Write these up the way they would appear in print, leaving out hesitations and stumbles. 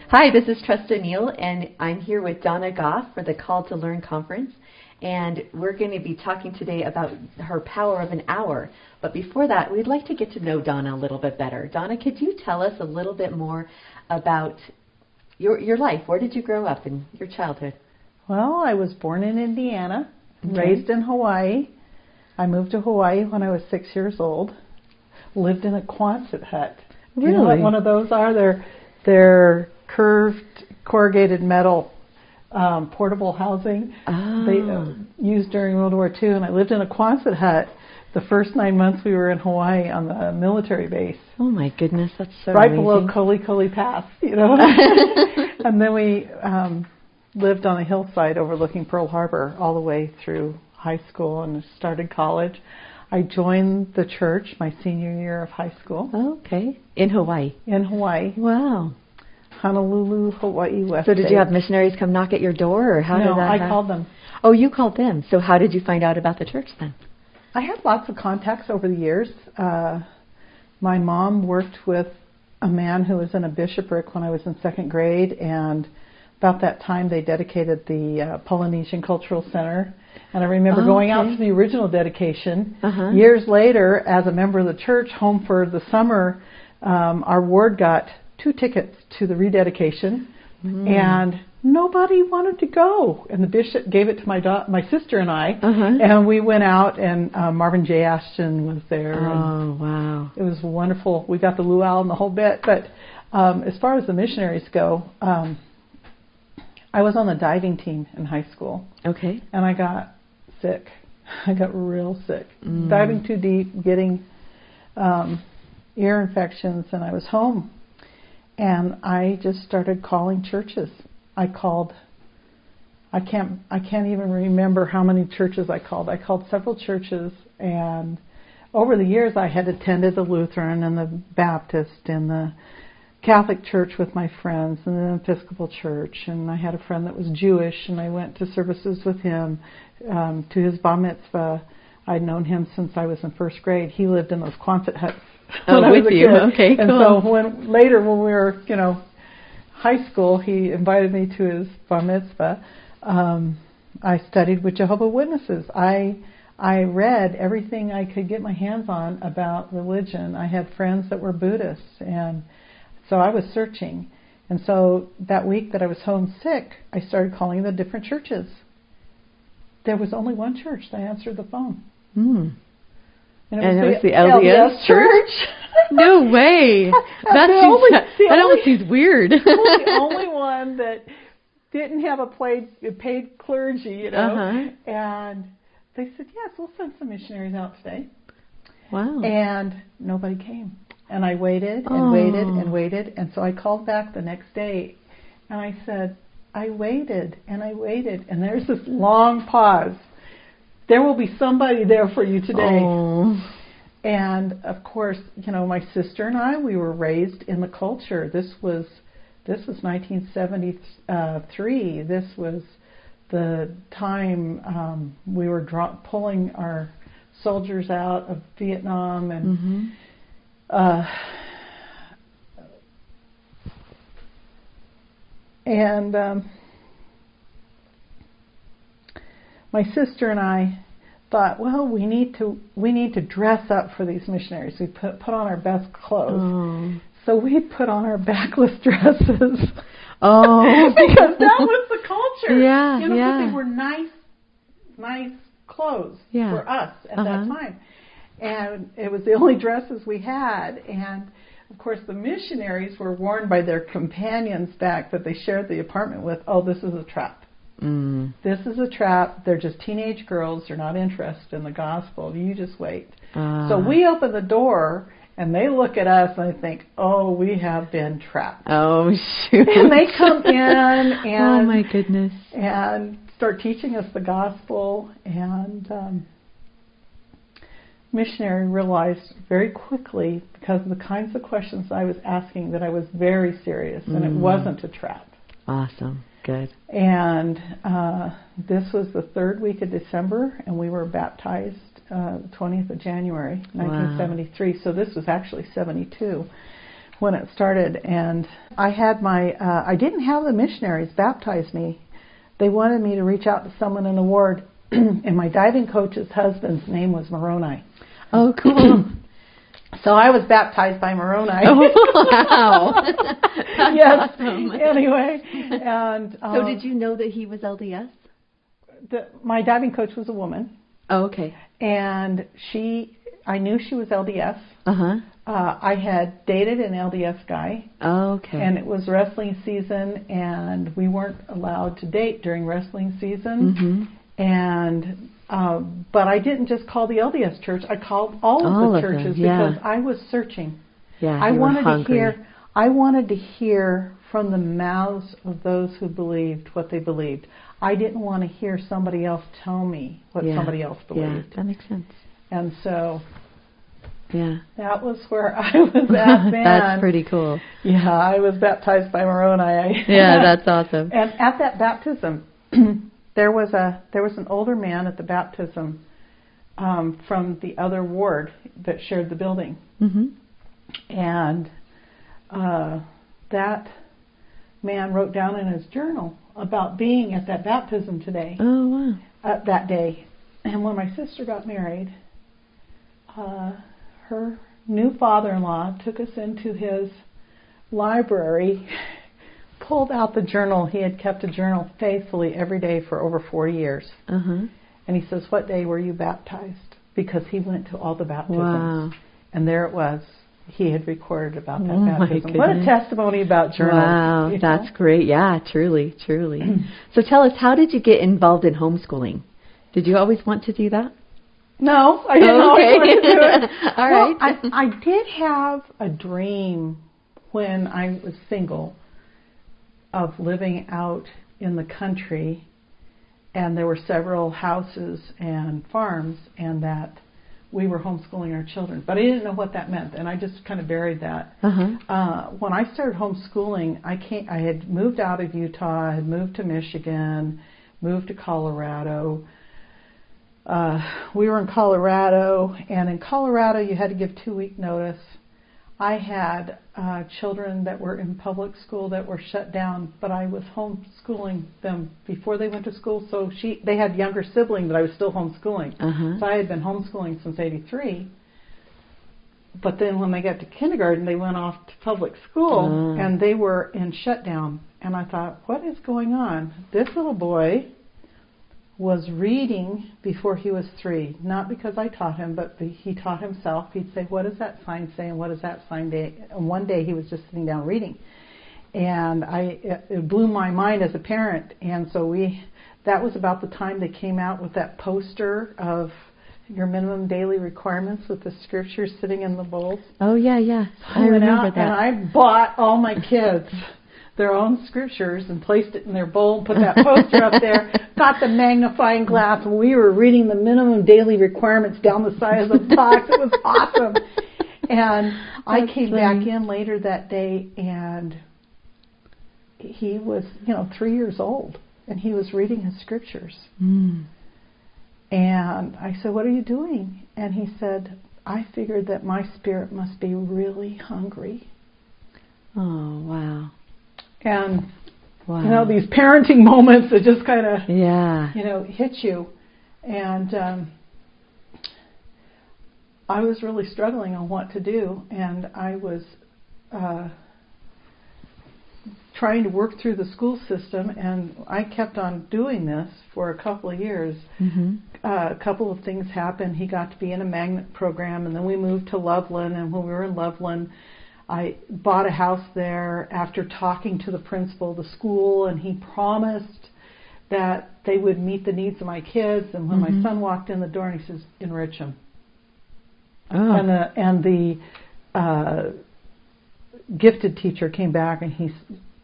Hi, this is Tresta Neal, and I'm here with Donna Goff for the Call to Learn conference. And we're going to be talking today about her power of an hour. But before that, we'd like to get to know Donna a little bit better. Donna, could you tell us a little bit more about your life? Where did you grow up in your childhood? Well, I was born in Indiana, raised in Hawaii. I moved to Hawaii when I was 6 years old. Lived in a Quonset hut. Really? You know what one of those are? They're curved corrugated metal portable housing they used during World War II. And I lived in a Quonset hut the first 9 months we were in Hawaii on the military base. Oh my goodness, that's so right amazing. Below Koli Pass, you know. And then we lived on a hillside overlooking Pearl Harbor all the way through high school and started college. I joined the church my senior year of high school. Oh, okay. In Hawaii? In Hawaii. Wow. Honolulu, Hawaii, West So did Bay. you have missionaries come knock at your door, or how did that happen? No, I called them. Oh, you called them. So how did you find out about the church then? I had lots of contacts over the years. My mom worked with a man who was in a bishopric when I was in second grade, and about that time they dedicated the Polynesian Cultural Center. And I remember going out to the original dedication. Years later, as a member of the church, home for the summer, our ward got 2 tickets to the rededication, and nobody wanted to go. And the bishop gave it to my sister and I, and we went out, and Marvin J. Ashton was there. Oh, wow. It was wonderful. We got the luau and the whole bit. But as far as the missionaries go, I was on the diving team in high school. Okay. And I got sick. I got real sick. Diving too deep, getting ear infections, and I was home. And I just started calling churches. I can't even remember how many churches I called. I called several churches, and over the years I had attended the Lutheran and the Baptist and the Catholic church with my friends, and the Episcopal church, and I had a friend that was Jewish, and I went to services with him, to his bar mitzvah. I'd known him since I was in first grade. He lived in those Quonset huts when I was a kid. Okay, cool. And so when we were, high school, he invited me to his bar mitzvah. I studied with Jehovah's Witnesses. I read everything I could get my hands on about religion. I had friends that were Buddhists, and so I was searching. And so that week that I was homesick, I started calling the different churches. There was only one church that answered the phone. And it was the LDS church? No way. That almost seems weird. The only one that didn't have a paid clergy, And they said, yes, we'll send some missionaries out today. Wow. And nobody came. And I waited and waited and waited. And so I called back the next day, and I said, I waited and I waited. And there's this long pause. There will be somebody there for you today. Oh. And, of course, my sister and I, we were raised in the culture. This was 1973. This was the time we were pulling our soldiers out of Vietnam, and my sister and I thought, well, we need to dress up for these missionaries. We put on our best clothes. So we put on our backless dresses. Because that was the culture. Yeah, but they were nice clothes for us at that time. And it was the only dresses we had. And, of course, the missionaries were warned by their companions back that they shared the apartment with, this is a trap. This is a trap. They're just teenage girls. They're not interested in the gospel. You just wait. So we open the door, and they look at us, and they think, we have been trapped. Oh, shoot. And they come in and oh, my goodness. And start teaching us the gospel. And missionary realized very quickly, because of the kinds of questions I was asking, that I was very serious, and it wasn't a trap. Awesome. Good. And this was the 3rd week of December, and we were baptized the 20th of January, 1973. Wow. So this was actually 72. when it started, and I had I didn't have the missionaries baptize me. They wanted me to reach out to someone in the ward, and my diving coach's husband's name was Moroni. Oh, cool. So I was baptized by Moroni. Oh, wow. Yes. Awesome. Anyway, and so did you know that he was LDS? My diving coach was a woman. Oh, okay. And I knew she was LDS. Uh-huh. I had dated an LDS guy. Oh, okay. And it was wrestling season, and we weren't allowed to date during wrestling season. Mm-hmm. And but I didn't just call the LDS church. I called all of the churches because I was searching. Yeah, I wanted to hear from the mouths of those who believed what they believed. I didn't want to hear somebody else tell me what somebody else believed. Yeah, that makes sense. And so that was where I was at then. That's pretty cool. Yeah, I was baptized by Moroni. Yeah, that's awesome. And at that baptism, there was an older man at the baptism from the other ward that shared the building. Mm-hmm. And that man wrote down in his journal about being at that baptism today. Oh, wow. That day. And when my sister got married, her new father-in-law took us into his library, pulled out the journal. He had kept a journal faithfully every day for over 40 years. Uh-huh. And he says, "What day were you baptized?" Because he went to all the baptisms. Wow. And there it was. He had recorded about that my baptism. What a testimony about journals. Wow, that's great. Yeah, truly, truly. So tell us, how did you get involved in homeschooling? Did you always want to do that? No, I didn't always want to do it. All well, right. I did have a dream when I was single of living out in the country, and there were several houses and farms, and that we were homeschooling our children. But I didn't know what that meant, and I just kind of buried that. Uh-huh. When I started homeschooling, I had moved out of Utah, I had moved to Michigan, moved to Colorado. We were in Colorado, and in Colorado you had to give 2-week notice. I had children that were in public school that were shut down, but I was homeschooling them before they went to school. So they had younger siblings that I was still homeschooling. Uh-huh. So I had been homeschooling since '83. But then when they got to kindergarten, they went off to public school, and they were in shutdown. And I thought, what is going on? This little boy was reading before he was 3, not because I taught him, but he taught himself. He'd say, "What does that sign say?" and "What does that sign say?" And one day he was just sitting down reading, and it blew my mind as a parent. And so that was about the time they came out with that poster of your minimum daily requirements with the scriptures sitting in the bowls. Oh, yeah. So I remember that. And I bought all my kids their own scriptures and placed it in their bowl, put that poster up there, got the magnifying glass, and we were reading the minimum daily requirements down the size of box. It was awesome. And I came back in later that day, and he was, 3 years old, and he was reading his scriptures. And I said, "What are you doing?" And he said, "I figured that my spirit must be really hungry." Oh, wow. And, these parenting moments that just kind of, hit you. And I was really struggling on what to do. And I was trying to work through the school system. And I kept on doing this for a couple of years. Mm-hmm. A couple of things happened. He got to be in a magnet program. And then we moved to Loveland. And when we were in Loveland, I bought a house there after talking to the principal of the school, and he promised that they would meet the needs of my kids. And when my son walked in the door, and he says, "Enrich him." Oh. And the gifted teacher came back, and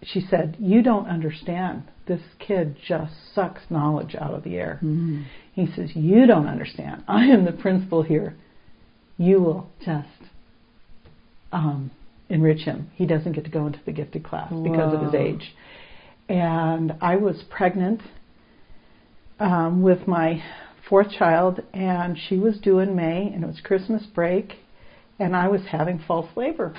she said, "You don't understand. This kid just sucks knowledge out of the air." Mm-hmm. He says, "You don't understand. I am the principal here. You will just enrich him. He doesn't get to go into the gifted class because of his age." And I was pregnant with my 4th child, and she was due in May, and it was Christmas break, and I was having false labor.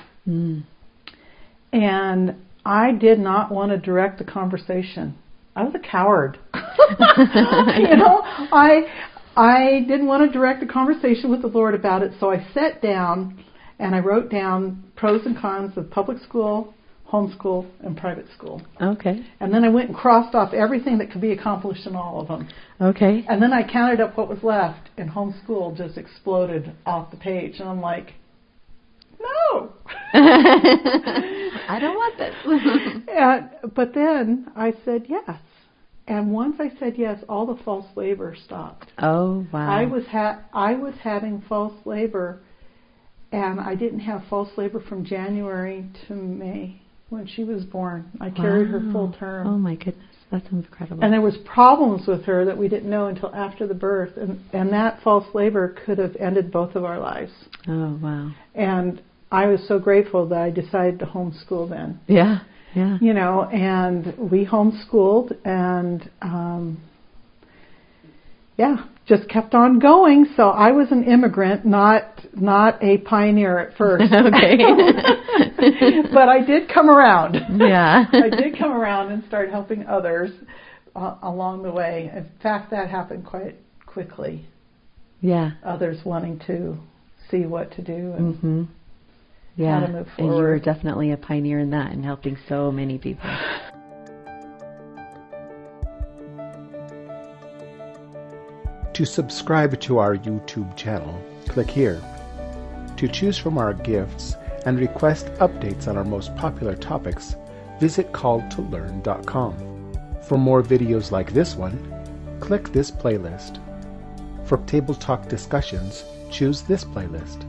And I did not want to direct the conversation. I was a coward. I didn't want to direct a conversation with the Lord about it, so I sat down and I wrote down pros and cons of public school, homeschool, and private school. Okay. And then I went and crossed off everything that could be accomplished in all of them. Okay. And then I counted up what was left, and homeschool just exploded off the page. And I'm like, no. I don't want this. But then I said yes. And once I said yes, all the false labor stopped. Oh, wow. I was having false labor, and I didn't have false labor from January to May when she was born. I carried her full term. Oh, my goodness. That's incredible. And there was problems with her that we didn't know until after the birth, and that false labor could have ended both of our lives. Oh, wow. And I was so grateful that I decided to homeschool then. Yeah, yeah. And we homeschooled, and just kept on going. So I was an immigrant, not a pioneer at first. Okay. But I did come around. Yeah. I did come around and start helping others along the way. In fact, that happened quite quickly. Yeah. Others wanting to see what to do and how to move forward. And you were definitely a pioneer in that and helping so many people. To subscribe to our YouTube channel, click here. To choose from our gifts and request updates on our most popular topics, visit calledtolearn.com. For more videos like this one, click this playlist. For Table Talk discussions, choose this playlist.